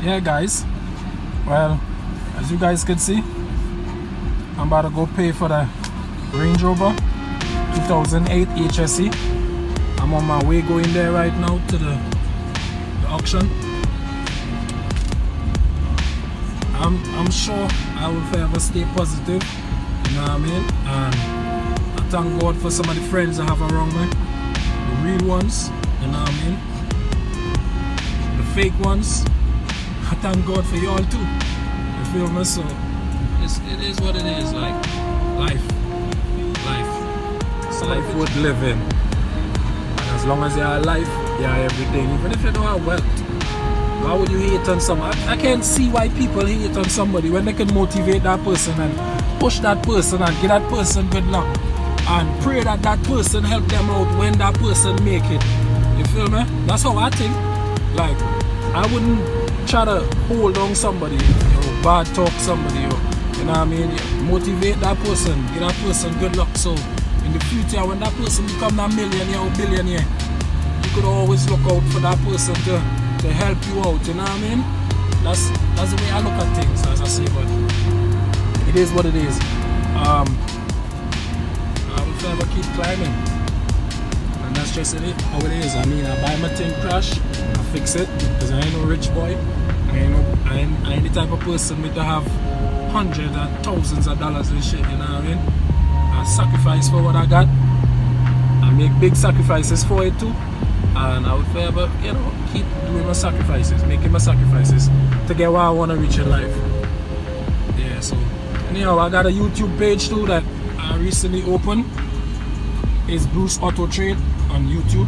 Yeah guys, well, as you guys can see, I'm about to go pay for the Range Rover 2008 Hse. I'm on my way going there right now to the auction. I'm sure I will forever stay positive, you know what I mean? And I thank God for some of the friends I have around me, the real ones, you know what I mean? The fake ones, I thank God for y'all too, you feel me? So it is what it is, like life. It's life worth living, and as long as you are alive, you are everything. Even if you don't have wealth, why would you hate on someone? I can't see why people hate on somebody when they can motivate that person and push that person and give that person good luck and pray that that person help them out when that person make it. You feel me? That's how I think. Like, I wouldn't try to hold on somebody or bad talk somebody, or, you know what I mean? Motivate that person, give that person good luck, so in the future when that person become a millionaire or billionaire, you could always look out for that person to help you out, you know what I mean? That's the way I look at things, as I say, but it is what it is. I will forever keep climbing, and that's just it, how it is. I mean, I buy my thing crash, I fix it, because I ain't no rich boy. I ain't the type of person to have hundreds and thousands of dollars and shit, you know what I mean? I sacrifice for what I got. I make big sacrifices for it too. And I would forever, you know, keep doing my sacrifices, making my sacrifices to get where I want to reach in life. Yeah, so anyhow, I got a YouTube page too that I recently opened. It's Bruce Auto Trade on YouTube.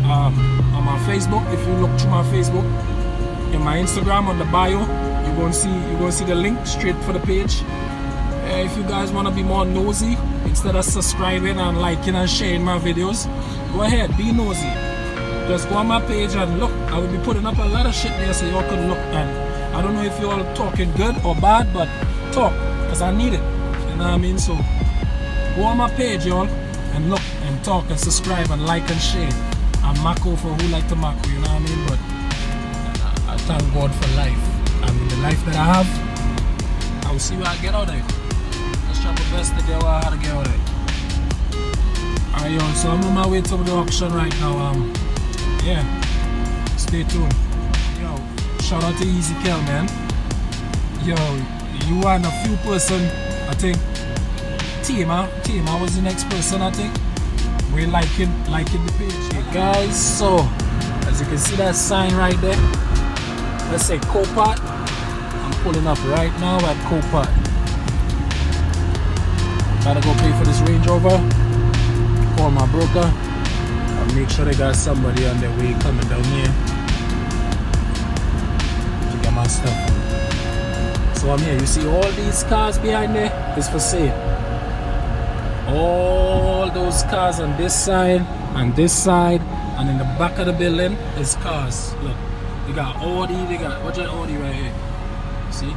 On my Facebook, if you look through my Facebook, in my Instagram on the bio, you're gonna see the link straight for the page. If you guys want to be more nosy, instead of subscribing and liking and sharing my videos, go ahead, be nosy. Just go on my page and look. I will be putting up a lot of shit there so y'all can look. And I don't know if y'all talking good or bad, but talk, because I need it, you know what I mean? So go on my page, y'all, and look and talk and subscribe and like and share. I'm Mako for who like to Mako, you know what I mean? But I thank God for life. I mean, the life that I have, I will see what I get out of it. Let's try my best to get what I had to get out of it. Alright, y'all, so I'm on my way to the auction right now. Yeah, stay tuned. Yo, shout out to Easy Kel, man. Yo, you and a few person, I think Tima was the next person, I think. We're liking the page. Hey guys, so as you can see that sign right there, let's say Copart. I'm pulling up right now at Copart. Gotta go pay for this Range Rover. Call my broker. I'll make sure they got somebody on their way coming down here to get my stuff. So I'm here. You see all these cars behind there is for sale. All those cars on this side and this side, and in the back of the building is cars. Look, they got Audi. They got, watch that Audi right here. See?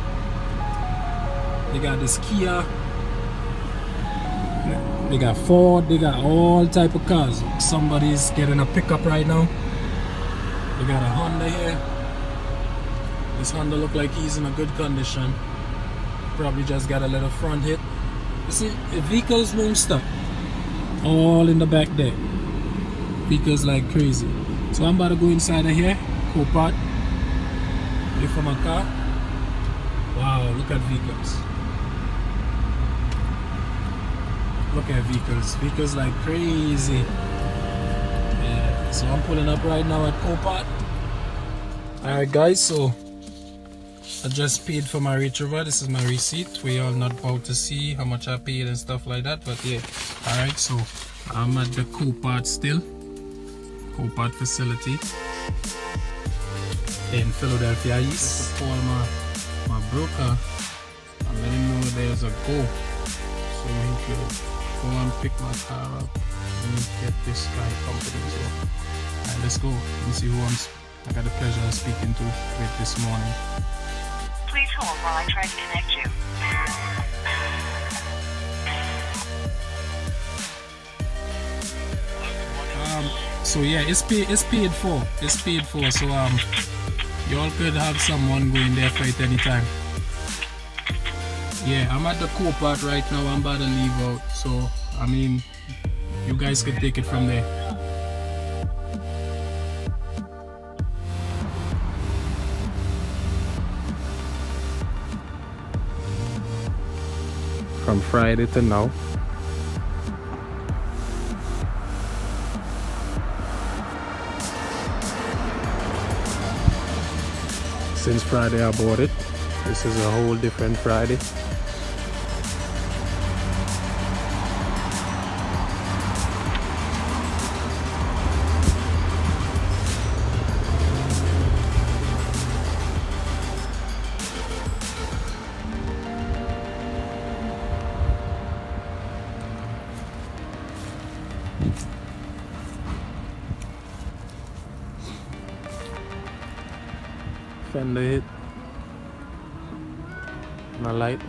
They got this Kia. They got Ford, they got all type of cars. Somebody's getting a pickup right now. They got a Honda here. This Honda look like he's in a good condition. Probably just got a little front hit. You see, the vehicles won't stop. All in the back there. Vehicles like crazy. So I'm about to go inside of here. Copart. Wait for my car. Wow, look at vehicles. Look at vehicles like crazy. Yeah, so I'm pulling up right now at Copart. Alright guys, so I just paid for my Range Rover. This is my receipt. We all not about to see how much I paid and stuff like that, but yeah. Alright, so I'm at the Copart still. Copart facility in Philadelphia East. Just to call my broker and let him know there's a go, so he could go and pick my car up and get this guy company. So alright, let's go and see who I got the pleasure of speaking to with this morning. Please hold while I try to connect you. So yeah, it's paid for. So Y'all could have someone going there for it anytime. Yeah, I'm at the Copart right now. I'm about to leave out. So, I mean, you guys could take it from there. From Friday to now. Since Friday I bought it. This is a whole different Friday. Fender hit. My light.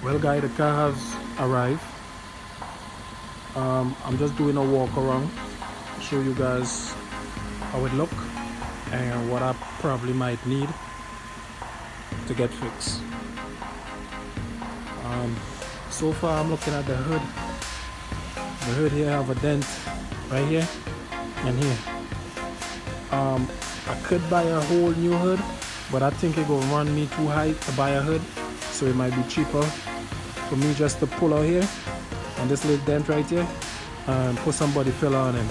Well guys, the car has arrived. I'm just doing a walk around, show you guys how it look and what I probably might need to get fixed. So far I'm looking at the hood. The hood here have a dent right here and here. I could buy a whole new hood, but I think it will run me too high to buy a hood, so it might be cheaper for me just to pull out here and this little dent right here and put some body filler on it.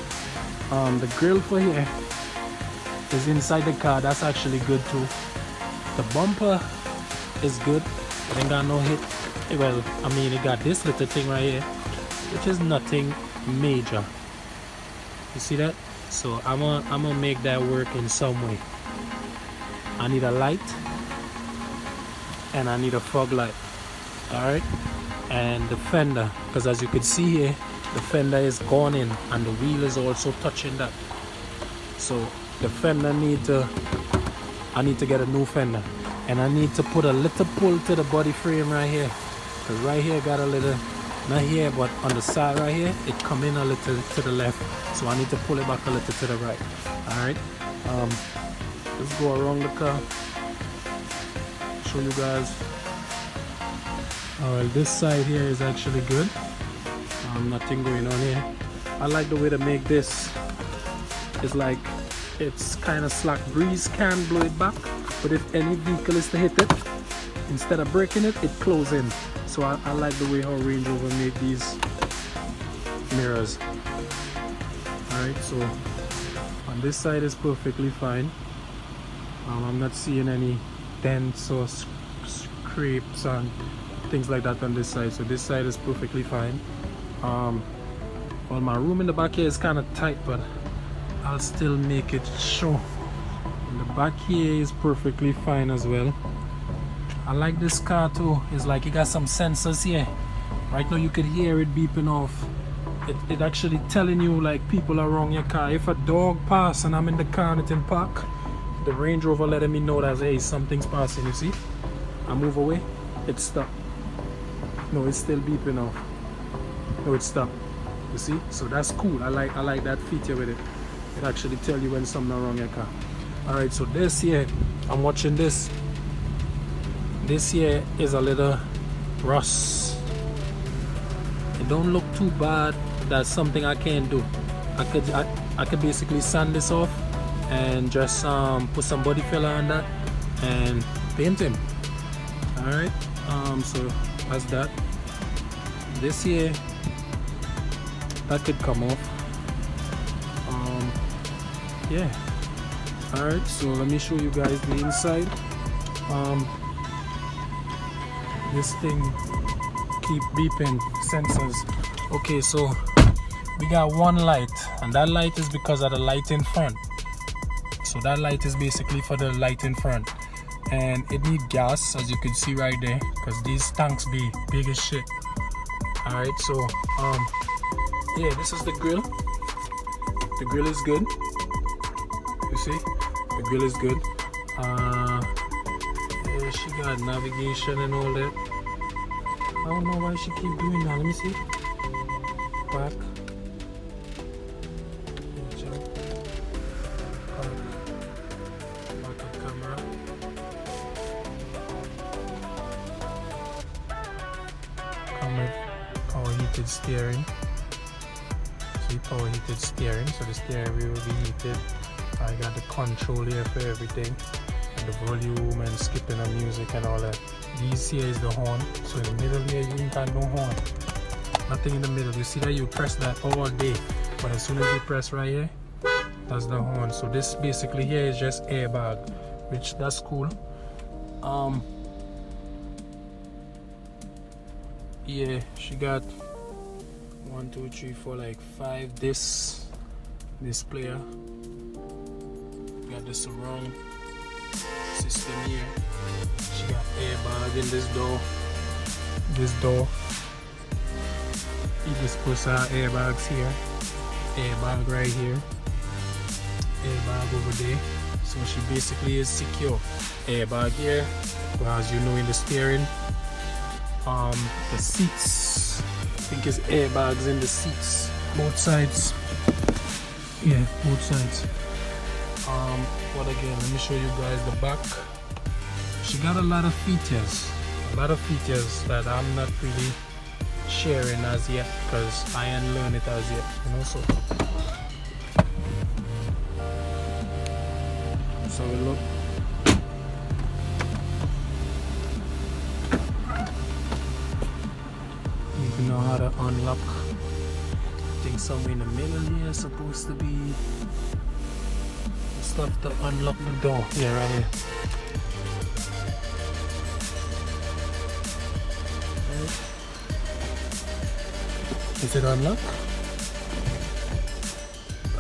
The grill for here is inside the car. That's actually good too. The bumper is good. It ain't got no hit. Well, I mean, it got this little thing right here, which is nothing major. You see that? So I'm gonna make that work in some way. I need a light and I need a fog light. Alright, and the fender, because as you can see here, the fender is gone in and the wheel is also touching that. So the fender I need to get a new fender, and I need to put a little pull to the body frame right here, because right here got a little, not here but on the side right here, it come in a little to the left, so I need to pull it back a little to the right. Alright, let's go around the car, show you guys. Alright, this side here is actually good. Nothing going on here. I like the way to make this. It's like it's kind of slack breeze, can blow it back, but if any vehicle is to hit it, instead of breaking it, it closes in. So I like the way how Range Rover make these mirrors. Alright, so on this side is perfectly fine. I'm not seeing any dents or scrapes and things like that on this side, so this side is perfectly fine. Well, my room in the back here is kind of tight, but I'll still make it show. And the back here is perfectly fine as well. I like this car too. It's like it got some sensors here. Right now you could hear it beeping off. It actually telling you like people are around your car. If a dog pass and I'm in the car and it's in park, the Range Rover letting me know that hey, something's passing. You see, I move away, it stopped. No, it's still beeping off. No, it stopped. You see, so that's cool. I like that feature with it. It actually tell you when something wrong in your car. All right, so this here, I'm watching this. This here is a little rust. It don't look too bad. That's something I can do. I could basically sand this off and just put some body filler on that and paint him. All right, so that's that. This here, that could come off. Yeah. All right, so let me show you guys the inside. This thing keep beeping sensors. Okay, so we got one light, and that light is because of the light in front. So that light is basically for the light in front, and it need gas, as you can see right there, because these tanks be big as shit. All right, so yeah, this is the grill. The grill is good. You see, the grill is good. Yeah, she got navigation and all that. I don't know why she keep doing that. Let me see. Back. Back of camera. Come with power heated steering. See, power heated steering, so the steering wheel will be heated. I got the control here for everything, and the volume and skipping of music and all that. These here is the horn, so in the middle here you ain't got no horn. Nothing in the middle. You see that you press that all day, but as soon as you press right here, that's the horn. So this basically here is just airbag, which that's cool. Yeah, she got 1, 2, 3, 4, like 5 this player. Got the surround system here. She got airbag in this door. You just put our airbags here. Airbag right here. Airbag over there. So she basically is secure. Airbag here. Well, as you know, in the steering. The seats. I think it's airbags in the seats. Both sides. Yeah, both sides. What again? Let me show you guys the back. She got a lot of features that I'm not really sharing as yet, because I ain't learned it as yet, you know. So we look. You know how to unlock. I think somewhere in the middle here is supposed to be stuff to unlock the door. Yeah, right here. Is it unlocked?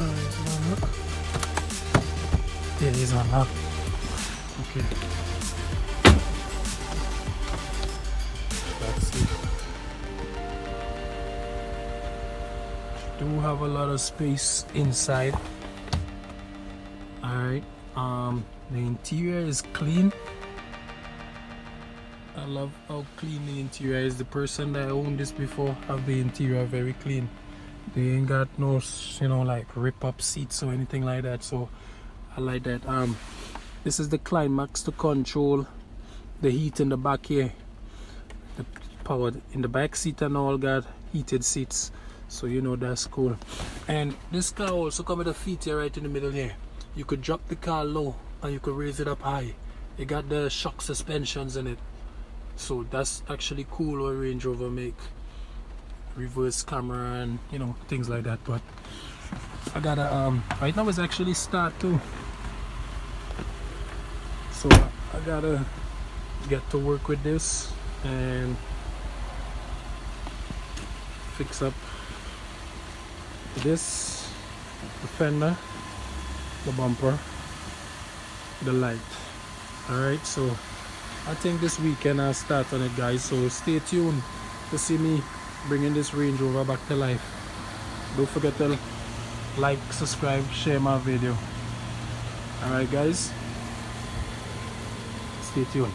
Is it unlocked? Yeah, it is unlocked. Okay. That's it. Do have a lot of space inside. Alright, the interior is clean. I love how clean the interior is. The person that owned this before have the interior very clean. They ain't got no, you know, like rip up seats or anything like that, so I like that. This is the climax to control the heat in the back here. The power in the back seat and all got heated seats, so you know that's cool. And this car also comes with a feature right in the middle here. You could drop the car low and you could raise it up high. It got the shock suspensions in it, so that's actually cool what Range Rover make. Reverse camera and, you know, things like that. But I gotta right now it's actually start too, so I gotta get to work with this and fix up this, the fender, the bumper, the light. Alright, so I think this weekend I'll start on it, guys, so stay tuned to see me bringing this Range Rover back to life. Don't forget to like, subscribe, share my video. Alright guys, stay tuned.